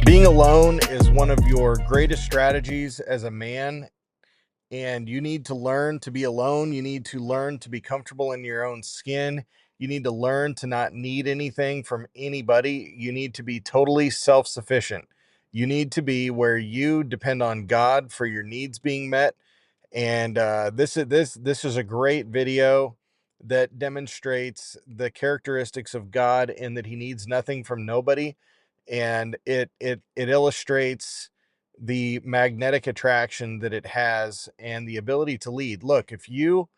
Being alone is one of your greatest strategies as a man, and you need to learn to be alone. You need to learn to be comfortable in your own skin. You need to learn to not need anything from anybody. You need to be totally self sufficient. You need to be where you depend on God for your needs being met. And this is a great video that demonstrates the characteristics of God in that He needs nothing from nobody, and it illustrates the magnetic attraction that it has and the ability to lead. Look, if you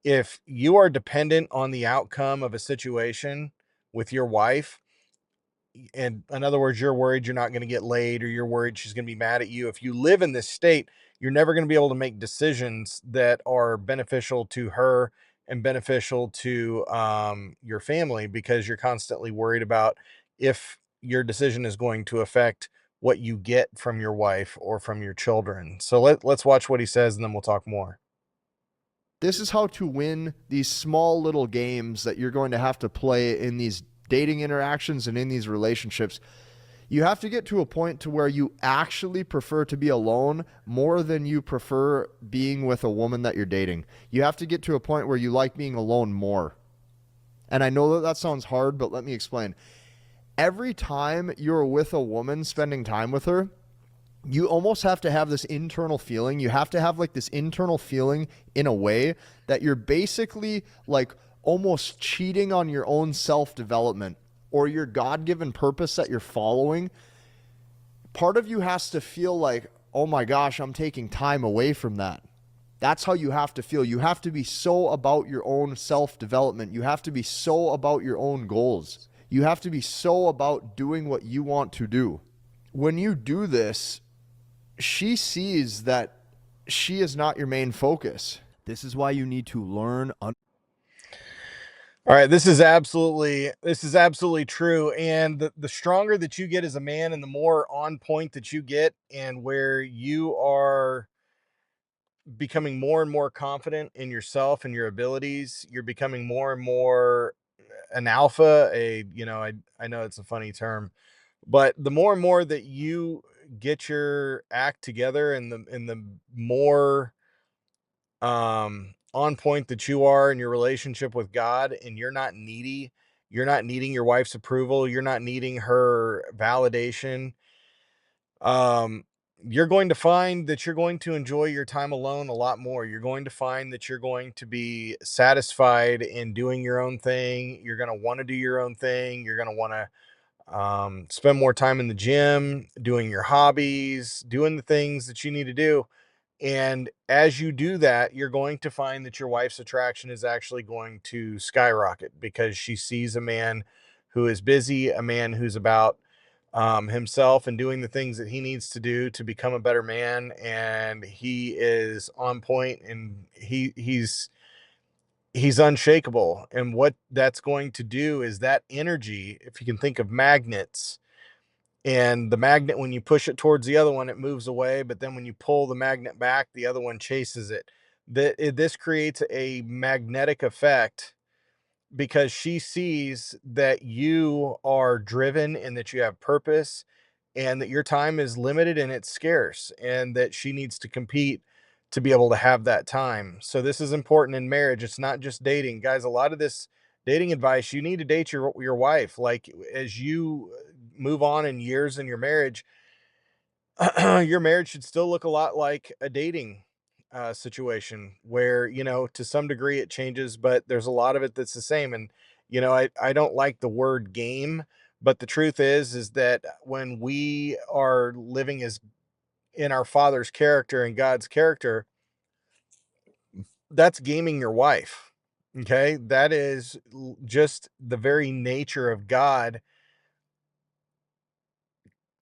are dependent on the outcome of a situation with your wife, and in other words, you're worried you're not going to get laid, or you're worried she's going to be mad at you. If you live in this state, you're never going to be able to make decisions that are beneficial to her and beneficial to your family, because you're constantly worried about if your decision is going to affect what you get from your wife or from your children. So let's watch what he says, and then we'll talk more. This is how to win these small little games that you're going to have to play in these dating interactions and in these relationships. You have to get to a point to where you actually prefer to be alone more than you prefer being with a woman that you're dating. You have to get to a point where you like being alone more. And I know that that sounds hard, but let me explain. Every time you're with a woman, spending time with her, you almost have to have this internal feeling. You have to have like this internal feeling in a way that you're basically like almost cheating on your own self development or your God given purpose that you're following. Part of you has to feel like, oh my gosh, I'm taking time away from that. That's how you have to feel. You have to be so about your own self development. You have to be so about your own goals. You have to be so about doing what you want to do. When you do this, she sees that she is not your main focus. This is why you need to learn. All right, this is absolutely true. And the stronger that you get as a man, and the more on point that you get, and where you are becoming more and more confident in yourself and your abilities, you're becoming more and more an alpha, I know it's a funny term, but the more and more that you get your act together, and the more on point that you are in your relationship with God, and you're not needing your wife's approval, you're not needing her validation, um you're going to find that you're going to enjoy your time alone a lot more. You're going to find that you're going to be satisfied in doing your own thing. You're going to want to do your own thing. You're going to want to spend more time in the gym, doing your hobbies, doing the things that you need to do. And as you do that, you're going to find that your wife's attraction is actually going to skyrocket, because she sees a man who is busy, a man who's about himself and doing the things that he needs to do to become a better man. And he is on point, and he's unshakable. And what that's going to do is that energy, if you can think of magnets, and the magnet, when you push it towards the other one, it moves away, but then when you pull the magnet back, the other one chases it. This creates a magnetic effect, because she sees that you are driven, and that you have purpose, and that your time is limited and it's scarce, and that she needs to compete to be able to have that time. So this is important in marriage. It's not just dating, guys. A lot of this dating advice, you need to date your wife. Like, as you move on in years in your marriage, your marriage should still look a lot like a dating situation, where, to some degree it changes, but there's a lot of it that's the same. And, I don't like the word game, but the truth is that when we are living as in our Father's character and God's character, that's gaming your wife. Okay. That is just the very nature of God,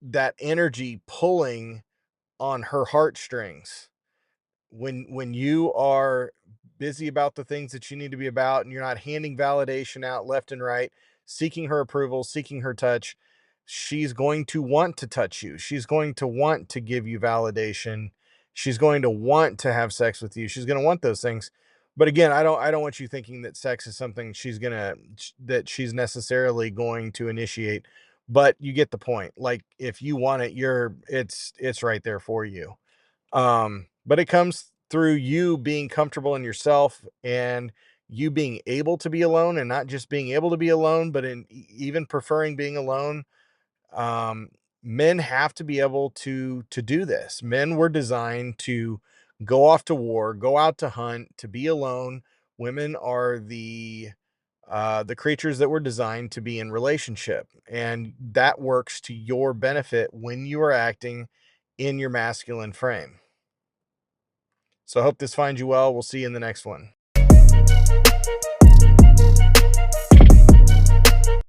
that energy pulling on her heartstrings. When you are busy about the things that you need to be about, and you're not handing validation out left and right, seeking her approval, seeking her touch, she's going to want to touch you. She's going to want to give you validation. She's going to want to have sex with you. She's going to want those things. But again, I don't want you thinking that sex is something that she's necessarily going to initiate, but you get the point. Like, if you want it, it's right there for you. But it comes through you being comfortable in yourself, and you being able to be alone, and not just being able to be alone, but even preferring being alone. um, Men have to be able to do this. Men were designed to go off to war, go out to hunt, to be alone. Women are the creatures that were designed to be in relationship, and that works to your benefit when you are acting in your masculine frame. So I hope this finds you well. We'll see you in the next one.